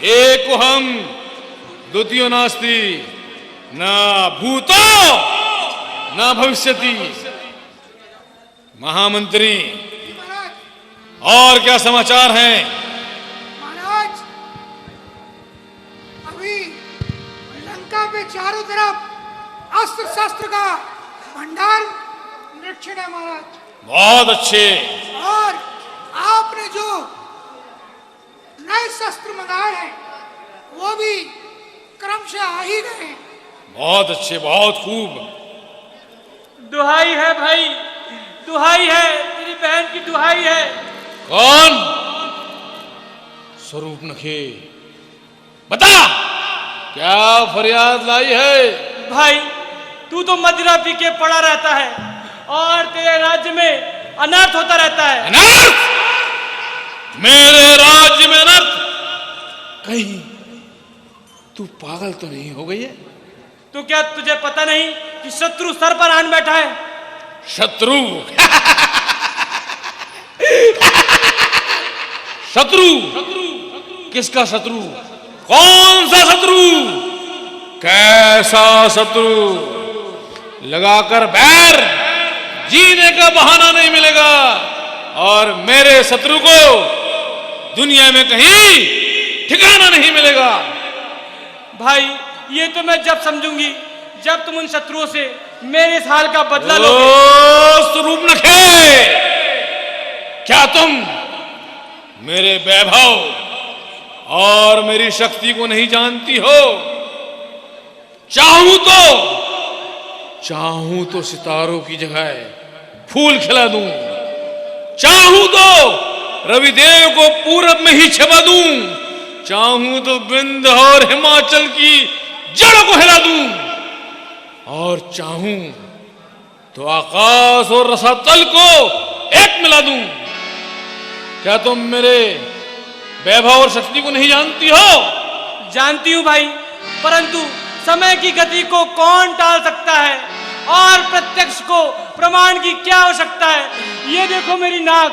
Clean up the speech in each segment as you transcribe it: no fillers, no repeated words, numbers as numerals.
एकोहम द्वितीयो नास्ति न भूतो न भविष्यति। महामंत्री, और क्या समाचार हैं? महाराज, अभी लंका पे चारों तरफ अस्त्र शस्त्र का भंडार निरीक्षण है महाराज। बहुत अच्छे। और आपने जो नए शस्त्र मंगाए हैं वो भी क्रमशः आ ही गए हैं। बहुत अच्छे, बहुत खूब। दुहाई है भाई, दुहाई है, तेरी बहन की दुहाई है। कौन? स्वरूप नखे, बता क्या फरियाद लाई है? भाई, तू तो मदिरा पी के पड़ा रहता है और तेरे राज्य में अनर्थ होता रहता है। अनर्थ? मेरे राज्य में अनर्थ? कहीं तू पागल तो नहीं हो गई है? तो क्या तुझे पता नहीं कि शत्रु सर पर आन बैठा है? शत्रु? शत्रु? किसका शत्रु? कौन सा शत्रु? कैसा शत्रु? लगाकर बैर जीने का बहाना नहीं मिलेगा, और मेरे शत्रु को दुनिया में कहीं ठिकाना नहीं मिलेगा। भाई, ये तो मैं जब समझूंगी जब तुम उन शत्रुओं से मेरे इस हाल का बदला लोगे। स्वरूप नखे, क्या तुम मेरे वैभव और मेरी शक्ति को नहीं जानती हो? चाहूं तो सितारों की जगह फूल खिला दूं, चाहूं तो रविदेव को पूरब में ही छिपा दूं, चाहूं तो विंध्य और हिमाचल की जड़ों को हिला दूं, और चाहूं तो आकाश और रसातल को एक मिला दूं। क्या तुम मेरे वैभव और शक्ति को नहीं जानती हो? जानती हूं भाई, परंतु समय की गति को कौन टाल सकता है, और प्रत्यक्ष को प्रमाण की क्या आवश्यकता है? ये देखो मेरी नाक।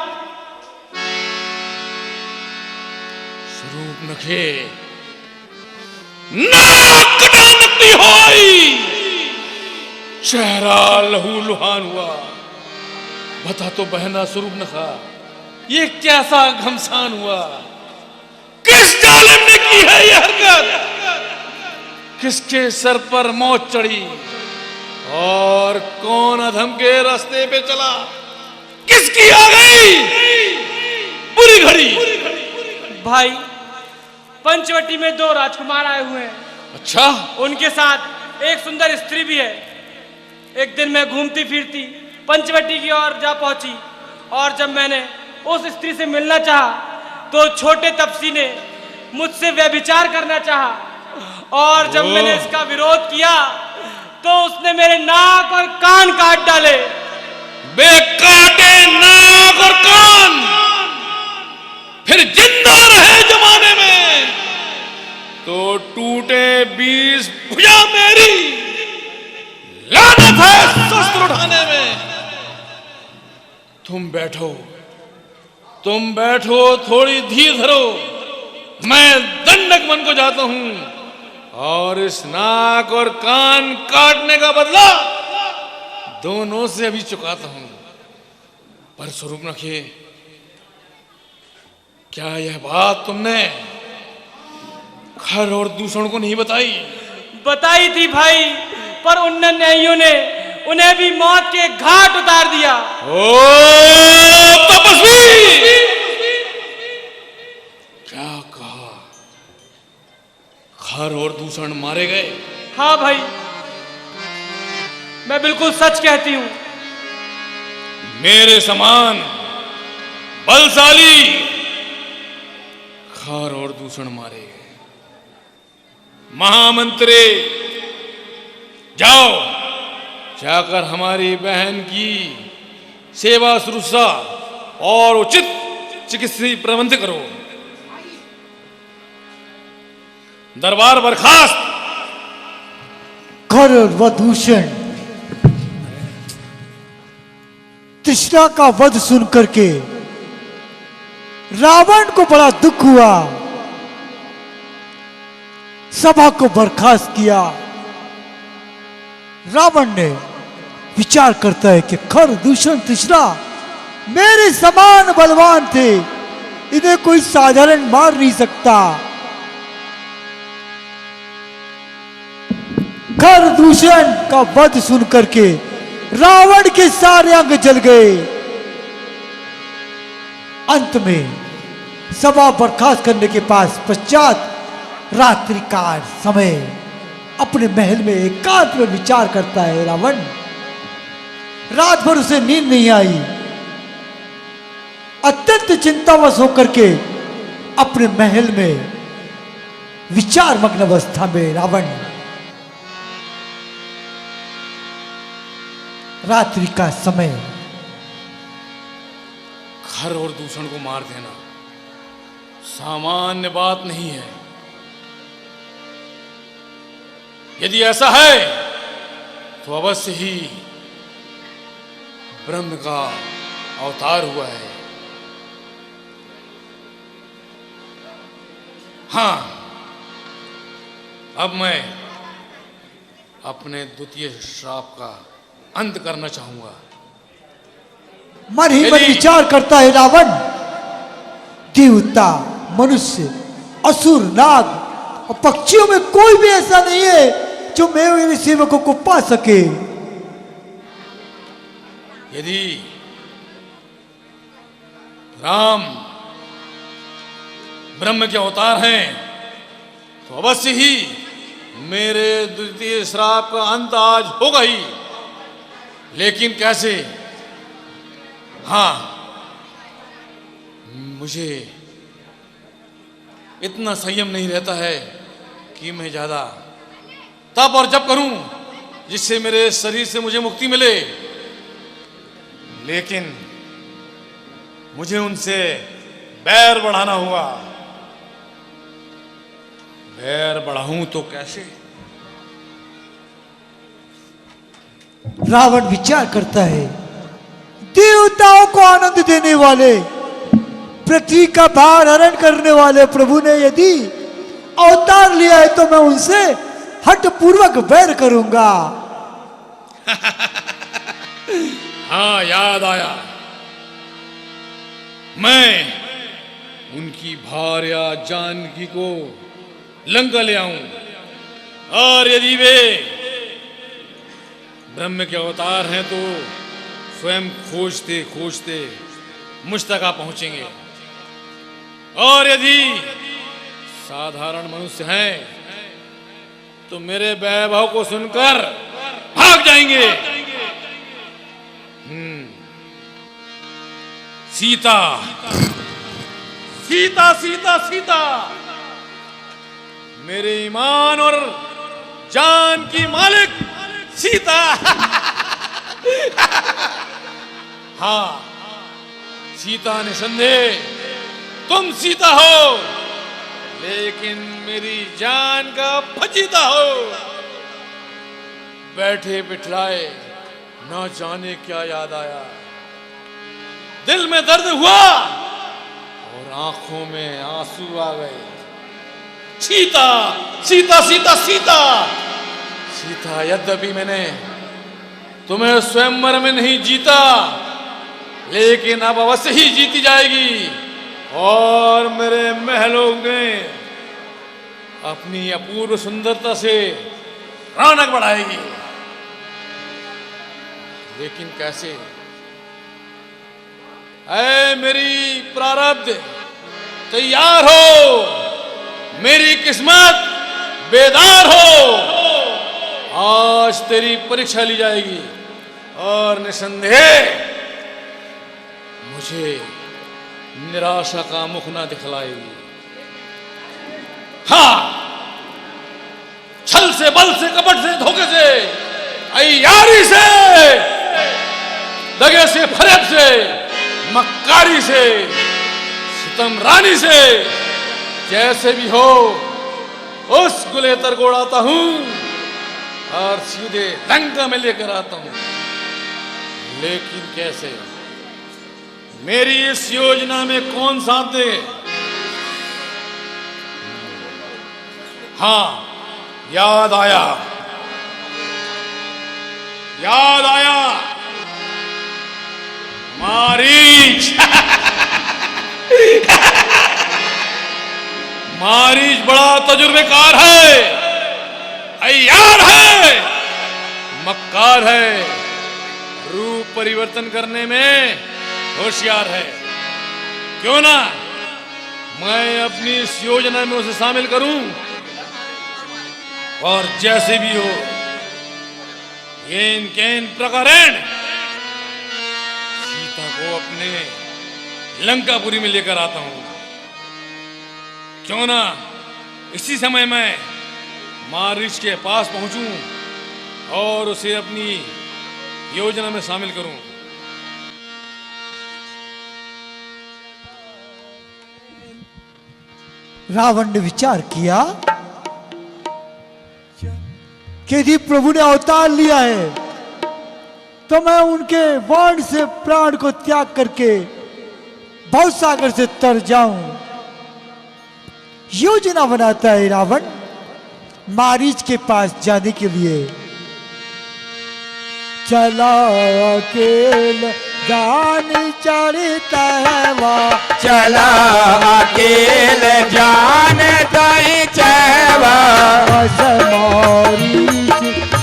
स्वरूप नखे, नाक कटानती होई, चेहरा लहू लुहान हुआ। बता तो बहना स्वरूप नखा, ये कैसा घमसान हुआ? किस जालिम ने की है ये हरकत? किसके सर पर मौत चढ़ी, और कौन अधम के रास्ते पे चला? किसकी आ गई बुरी घड़ी? भाई, पंचवटी में 2 राजकुमार आए हुए हैं। अच्छा? उनके साथ एक सुंदर स्त्री भी है। एक दिन मैं घूमती फिरती पंचवटी की ओर जा पहुंची, और जब मैंने उस स्त्री से मिलना चाहा तो छोटे तपसी ने मुझसे व्यभिचार करना चाहा, और जब मैंने इसका विरोध किया तो उसने मेरे नाक और कान काट डाले। बे काटे नाक और कान, फिर जिंदा रहे जमाने में तो टूटे 20 भुजा मेरी। लानत है शस्त्र उठाने में। तुम बैठो, थोड़ी धीर धरो। मैं दंडक वन को जाता हूं, और इस नाक और कान काटने का बदला दोनों से अभी चुकाता हूं। पर स्वरूप नखे, क्या यह बात तुमने खर और दूषण को नहीं बताई? बताई थी भाई, पर उन न्यायियों ने उन्हें भी मौत के घाट उतार दिया। ओ तपस्वी, क्या कहा? खर और दूषण मारे गए? हाँ भाई, मैं बिल्कुल सच कहती हूं। मेरे समान बलशाली खर और दूषण मारे गए। महामंत्री, जाओ, जाकर हमारी बहन की सेवा शुश्रूषा और उचित चिकित्सीय प्रबंध करो। दरबार बर्खास्त। खर व दूषण, तृष्णा का वध सुन करके रावण को बड़ा दुख हुआ। सभा को बर्खास्त किया। रावण ने विचार करता है कि खर दूषण तीसरा मेरे समान बलवान थे, इन्हें कोई साधारण मार नहीं सकता। खर दूषण का वध सुन करके रावण के सारे अंग जल गए। अंत में सभा बर्खास्त करने के पश्चात रात्रि का समय अपने महल में एकांत में विचार करता है रावण। रात भर उसे नींद नहीं आई। अत्यंत चिंतावश होकर के अपने महल में विचार मग्न अवस्था में रावण रात्रि का समय। खर और दूषण को मार देना सामान्य बात नहीं है। यदि ऐसा है तो अवश्य ही ब्रह्म का अवतार हुआ है। हाँ, अब मैं अपने द्वितीय श्राप का अंत करना चाहूंगा। मन ही मन विचार करता है रावण। देवता, मनुष्य, असुर, नाग और पक्षियों में कोई भी ऐसा नहीं है जो मेरे सेवकों को पा सके। यदि राम ब्रह्म के अवतार हैं तो अवश्य ही मेरे द्वितीय श्राप का अंत आज होगा ही। लेकिन कैसे? हाँ, मुझे इतना संयम नहीं रहता है कि मैं ज्यादा तप और जप करूं जिससे मेरे शरीर से मुझे मुक्ति मिले। लेकिन मुझे उनसे बैर बढ़ाना होगा। बैर बढ़ाऊं तो कैसे? रावण विचार करता है, देवताओं को आनंद देने वाले, पृथ्वी का भार हरण करने वाले प्रभु ने यदि अवतार लिया है तो मैं उनसे हठ पूर्वक बैर करूंगा। हाँ, याद आया। मैं उनकी भार्या जानकी को लंका ले आऊं और यदि वे ब्रह्म के अवतार हैं तो स्वयं खोजते खोजते मुझ तक आ पहुंचेंगे। और यदि साधारण मनुष्य हैं तो मेरे वैभव को सुनकर भाग जाएंगे। सीता, सीता, सीता, सीता, मेरे ईमान और जान की मालिक सीता। हाँ, सीता निसंदेह तुम सीता हो, लेकिन मेरी जान का फजीता हो। बैठे बिठलाए ना जाने क्या याद आया, दिल में दर्द हुआ और आंखों में आंसू आ गए। सीता, सीता, सीता, सीता, सीता, यद्यपि मैंने तुम्हें स्वयंवर में नहीं जीता, लेकिन अब अवश्य ही जीती जाएगी और मेरे महलों में अपनी अपूर्व सुंदरता से रौनक बढ़ाएगी। लेकिन कैसे? ऐ मेरी प्रारब्ध, तैयार हो, मेरी किस्मत बेदार हो। आज तेरी परीक्षा ली जाएगी और निसंदेह मुझे निराशा का मुख ना दिखलाएगी। हाँ, छल से, बल से, कपट से, धोखे से, अय्यारी से, दगे से, फरेब से, मक्कारी से, सितमरानी से, जैसे भी हो उस गुलेतर को उड़ाता हूं और सीधे लंका में लेकर आता हूं। लेकिन कैसे? मेरी इस योजना में कौन साथ दे? हाँ, याद आया, याद आया। मारीच मारीच बड़ा तजुर्बेकार है, अय्यार है, मक्कार है, रूप परिवर्तन करने में होशियार है। क्यों ना मैं अपनी इस योजना में उसे शामिल करूं, और जैसे भी हो येन केन प्रकारेण सीता को अपने लंकापुरी में लेकर आता हूं। क्यों ना इसी समय मैं मारीच के पास पहुंचूं और उसे अपनी योजना में शामिल करूं। रावण ने विचार किया कि यदि प्रभु ने अवतार लिया है तो मैं उनके वर्ण से प्राण को त्याग करके भवसागर से तर जाऊं। योजना बनाता है रावण मारीच के पास जाने के लिए। चला अकेला जान चढ़ता है वहाँ, चला अकेले जान तई चहवा, बस मारीच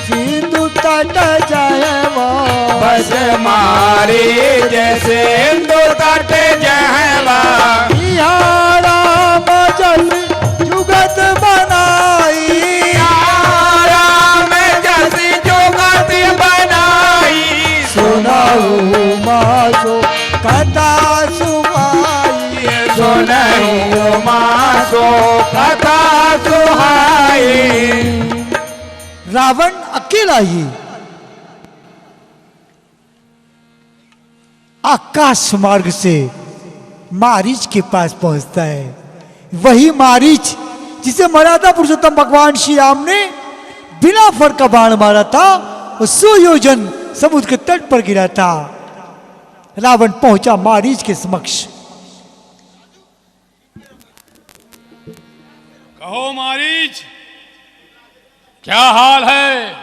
सिंधु तट जाएवा, बस मारी जैसे हिंदू तट जहवा। राम जस जुगत बनाई, राम जैसी जुगत बनाई, सुनाऊ मासो कथा सुहाई, सुनऊ मासो कथा सुहाई। रावण अकेला ही आकाश मार्ग से मारीच के पास पहुंचता है। वही मारीच जिसे मर्यादा पुरुषोत्तम भगवान श्री राम ने बिना फर का बाण मारा था और 100 योजन समुद्र के तट पर गिरा था। रावण पहुंचा मारीच के समक्ष। कहो मारीच, क्या हाल है?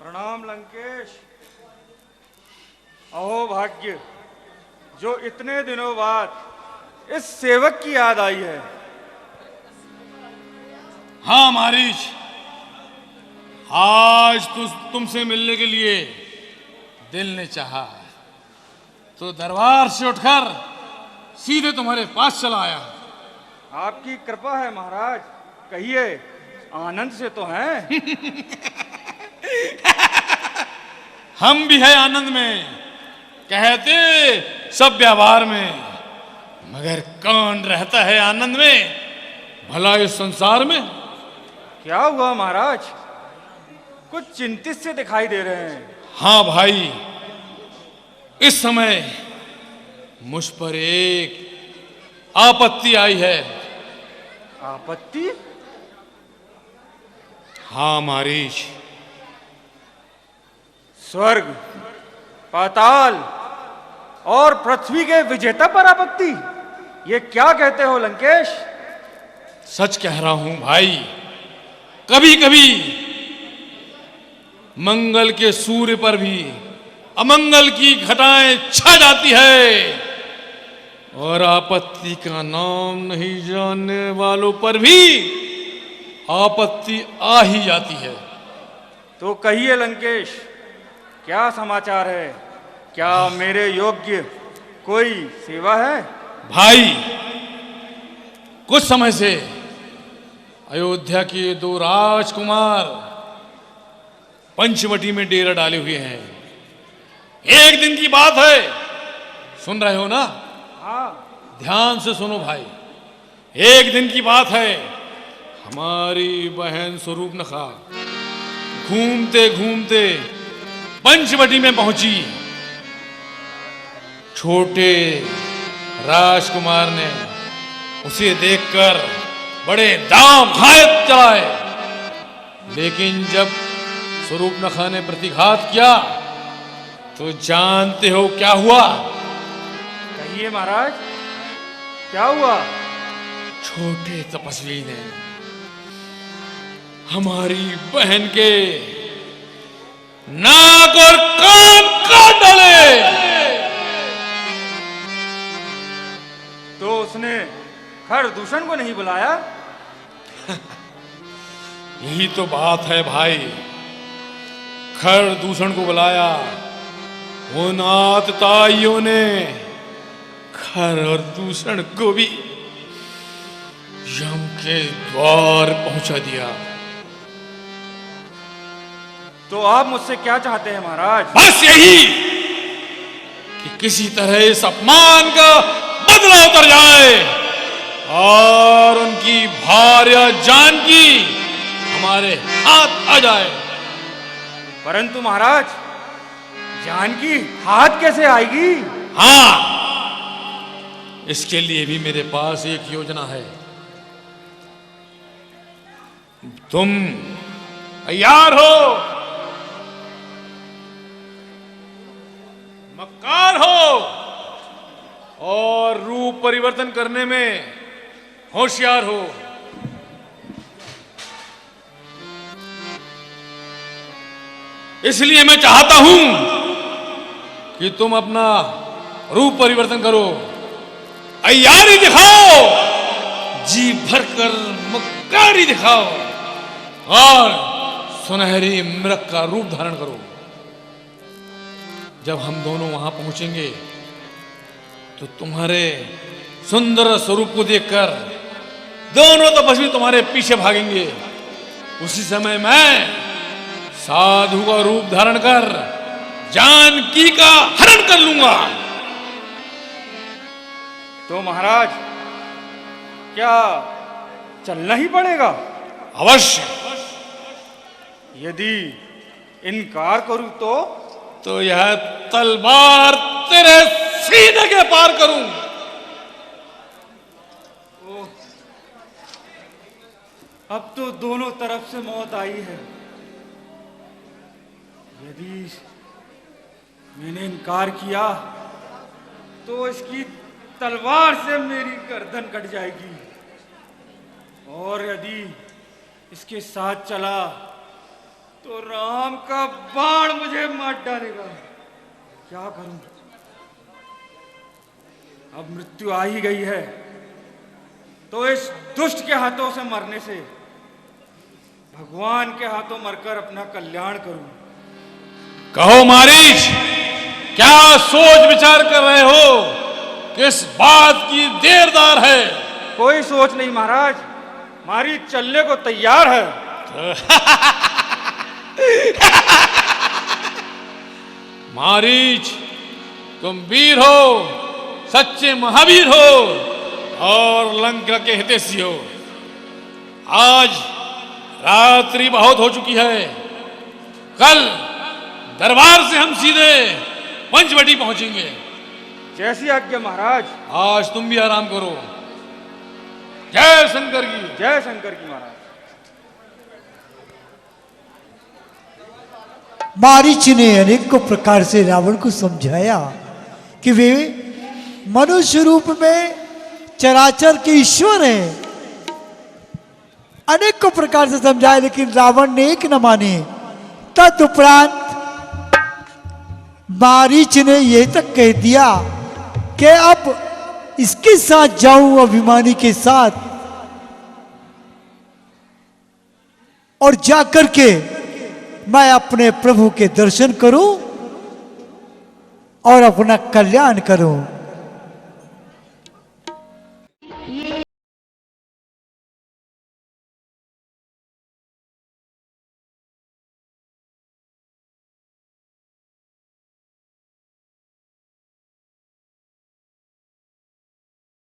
प्रणाम लंकेश। अहो भाग्य, जो इतने दिनों बाद इस सेवक की याद आई है। हाँ मारीच, आज तुमसे मिलने के लिए दिल ने चाहा तो दरबार से उठकर सीधे तुम्हारे पास चला आया। आपकी कृपा है महाराज, कहिए, आनंद से तो हैं। हम भी है आनंद में, कहते सब व्यवहार में, मगर कौन रहता है आनंद में भला इस संसार में? क्या हुआ महाराज, कुछ चिंतित से दिखाई दे रहे हैं। हाँ भाई, इस समय मुझ पर एक आपत्ति आई है। आपत्ति? हाँ मारीच, स्वर्ग, पाताल और पृथ्वी के विजेता पर आपत्ति? ये क्या कहते हो लंकेश? सच कह रहा हूं भाई। कभी कभी मंगल के सूर्य पर भी अमंगल की घटाएं छा जाती है, और आपत्ति का नाम नहीं जानने वालों पर भी आपत्ति आ ही जाती है। तो कहिए लंकेश, क्या समाचार है? क्या मेरे योग्य कोई सेवा है? भाई, कुछ समय से अयोध्या के 2 राजकुमार पंचवटी में डेरा डाले हुए हैं। एक दिन की बात है, सुन रहे हो ना? हाँ। ध्यान से सुनो भाई। एक दिन की बात है, हमारी बहन स्वरूपनखा घूमते घूमते पंचवटी में पहुंची। छोटे राजकुमार ने उसे देखकर बड़े दाम हायत चलाए, लेकिन जब स्वरूपनखा ने प्रतिघात किया तो जानते हो क्या हुआ? कहिए महाराज, क्या हुआ? छोटे तपस्वी ने हमारी बहन के नाक और कान काट डाले। तो उसने खरदूषण को नहीं बुलाया? यही तो बात है भाई, खरदूषण को बुलाया। उन आतताइयों ने खर और दूषण को भी यम के द्वार पहुंचा दिया। तो आप मुझसे क्या चाहते हैं महाराज? बस यही कि किसी तरह इस अपमान का बदला उतर जाए और उनकी भार्या जानकी हमारे हाथ आ जाए। परंतु महाराज, जानकी हाथ कैसे आएगी? हाँ, इसके लिए भी मेरे पास एक योजना है। तुम तैयार हो? मक्कार हो और रूप परिवर्तन करने में होशियार हो। इसलिए मैं चाहता हूं कि तुम अपना रूप परिवर्तन करो, अय्यारी दिखाओ, जी भरकर मक्कारी दिखाओ और सुनहरी मृग का रूप धारण करो। जब हम दोनों वहां पहुंचेंगे तो तुम्हारे सुंदर स्वरूप को देखकर दोनों तपस्वी तुम्हारे पीछे भागेंगे। उसी समय मैं साधु का रूप धारण कर जानकी का हरण कर लूंगा। तो महाराज, क्या चलना ही पड़ेगा? अवश्य। यदि इनकार करूं तो यह तलवार तेरे सीने के पार करूं। अब तो दोनों तरफ से मौत आई है। यदि मैंने इनकार किया तो इसकी तलवार से मेरी गर्दन कट जाएगी, और यदि इसके साथ चला तो राम का बाण मुझे मार डालेगा। क्या करूं? अब मृत्यु आ ही गई है, तो इस दुष्ट के हाथों से मरने से भगवान के हाथों मरकर अपना कल्याण करूं। कहो मारीच, क्या सोच विचार कर रहे हो? किस बात की देरदार है? कोई सोच नहीं महाराज, मारी चलने को तैयार है। मारीच, तुम वीर हो, सच्चे महावीर हो और लंका के हितैषी हो। आज रात्रि बहुत हो चुकी है, कल दरबार से हम सीधे पंचवटी पहुंचेंगे। जैसी आज्ञा महाराज। आज तुम भी आराम करो। जय शंकर की। जय शंकर की महाराज। मारीच ने अनेकों प्रकार से रावण को समझाया कि वे मनुष्य रूप में चराचर के ईश्वर हैं। अनेकों प्रकार से समझाया, लेकिन रावण ने एक न माने। तदुपरांत मारीच ने यह तक कह दिया कि अब इसके साथ जाऊं, अभिमानी के साथ, और जाकर के मैं अपने प्रभु के दर्शन करूं और अपना कल्याण करूं।